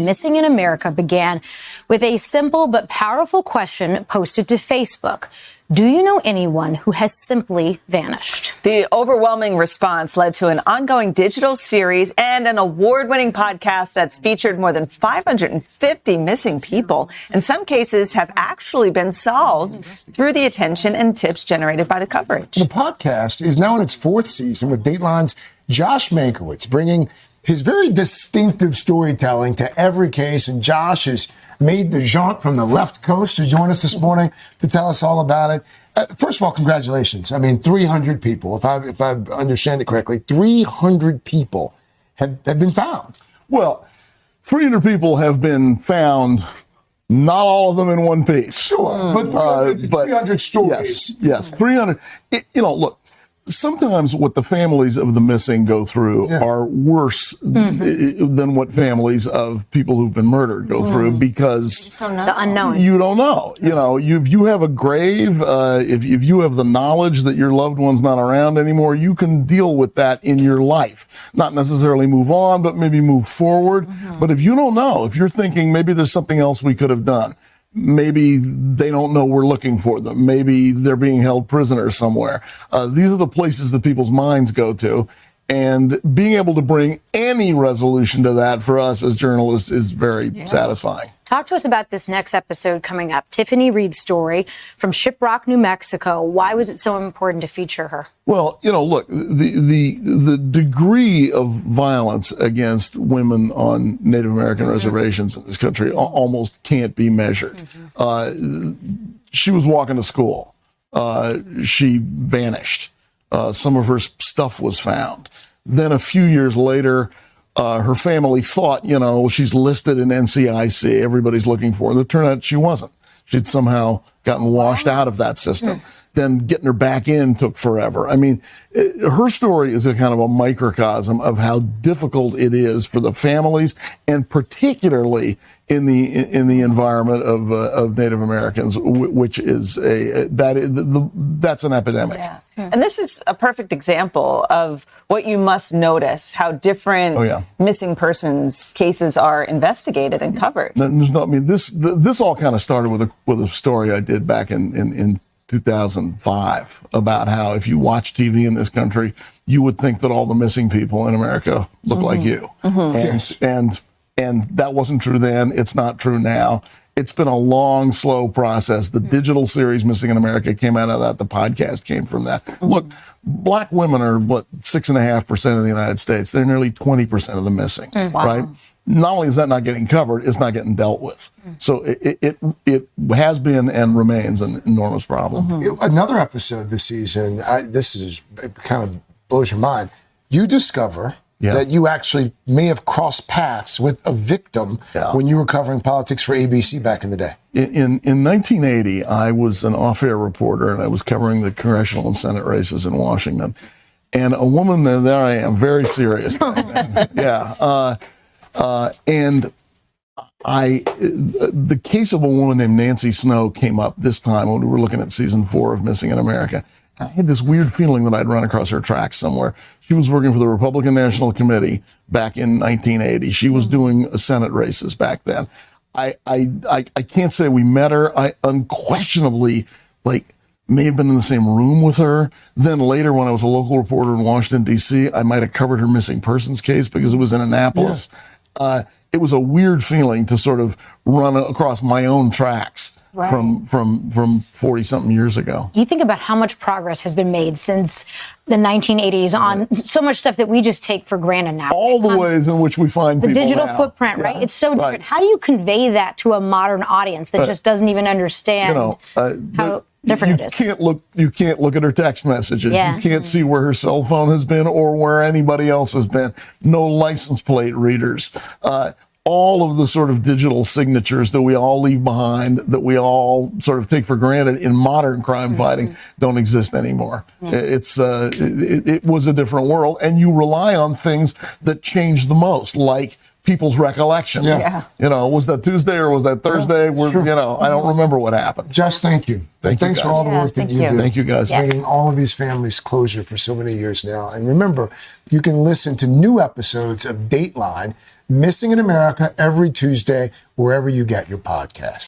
Missing in America began with a simple but powerful question posted to Facebook. Do you know anyone who has simply vanished? The overwhelming response led to an ongoing digital series and an award-winning podcast that's featured more than 550 missing people. In some cases have actually been solved through the attention and tips generated by the coverage. The podcast is now in its fourth season with Dateline's Josh Mankiewicz bringing his very distinctive storytelling to every case. And Josh has made the jaunt from the left coast to join us this morning to tell us all about it. First of all, congratulations. I mean, 300 people, if I understand it correctly, 300 people have been found. Well, 300 people have been found, not all of them in one piece. Sure, but 300 stories. Yes, 300. Look, sometimes what the families of the missing go through are worse than what families of people who've been murdered go through, because the unknown. You don't know. If you have a grave, if you have the knowledge that your loved one's not around anymore, you can deal with that in your life. Not necessarily move on, but maybe move forward. But if you don't know, if you're thinking maybe there's something else we could have done, maybe they don't know we're looking for them, maybe they're being held prisoner somewhere. These are the places that people's minds go to. And being able to bring any resolution to that for us as journalists is very satisfying. Talk to us about this next episode coming up. Tiffany Reed's story from Shiprock, New Mexico. Why was it so important to feature her? Well, look, the degree of violence against women on Native American reservations in this country almost can't be measured. She was walking to school. She vanished. Some of her stuff was found. Then a few years later, her family thought, she's listed in NCIC. Everybody's looking for her. It turned out she wasn't. She'd somehow gotten washed out of that system. Then getting her back in took forever. I mean, her story is a kind of a microcosm of how difficult it is for the families, and particularly in the environment of Native Americans, which is that's an epidemic. Yeah. And this is a perfect example of what you must notice, how different missing persons cases are investigated and covered. This all kind of started with a story I did back in 2005 about how if you watch TV in this country, you would think that all the missing people in America look like you. And that wasn't true then. It's not true now. It's been a long, slow process. The digital series Missing in America came out of that. The podcast came from that. Look, black women are, 6.5% of the United States. They're nearly 20% of the missing, right? Not only is that not getting covered, it's not getting dealt with. So it has been and remains an enormous problem. Another episode this season, it kind of blows your mind. You discover that you actually may have crossed paths with a victim when you were covering politics for ABC back in the day. In 1980, I was an off-air reporter, and I was covering the congressional and Senate races in Washington. And a woman, there I am, very serious. And the case of a woman named Nancy Snow came up this time when we were looking at season 4 of Missing in America. I had this weird feeling that I'd run across her tracks somewhere. She was working for the Republican National Committee back in 1980. She was doing Senate races back then. I can't say we met her. I unquestionably, may have been in the same room with her. Then later, when I was a local reporter in Washington, D.C., I might have covered her missing persons case because it was in Annapolis. It was a weird feeling to sort of run across my own tracks. From 40-something years ago. You think about how much progress has been made since the 1980s on so much stuff that we just take for granted now. All the ways in which we find the people digital now. footprint, right? It's so different. How do you convey that to a modern audience that just doesn't even understand how different it is? You can't look at her text messages. Yeah. You can't see where her cell phone has been or where anybody else has been. No license plate readers. All of the sort of digital signatures that we all leave behind, that we all sort of take for granted in modern crime fighting, don't exist anymore. It was a different world, and you rely on things that change the most, like people's recollection. Yeah. You know, was that Tuesday or was that Thursday? You know, I don't remember what happened. Josh, thank you. Thanks for all the work that you do. Thank you, guys. Bringing all of these families closure for so many years now. And remember, you can listen to new episodes of Dateline, Missing in America, every Tuesday, wherever you get your podcasts.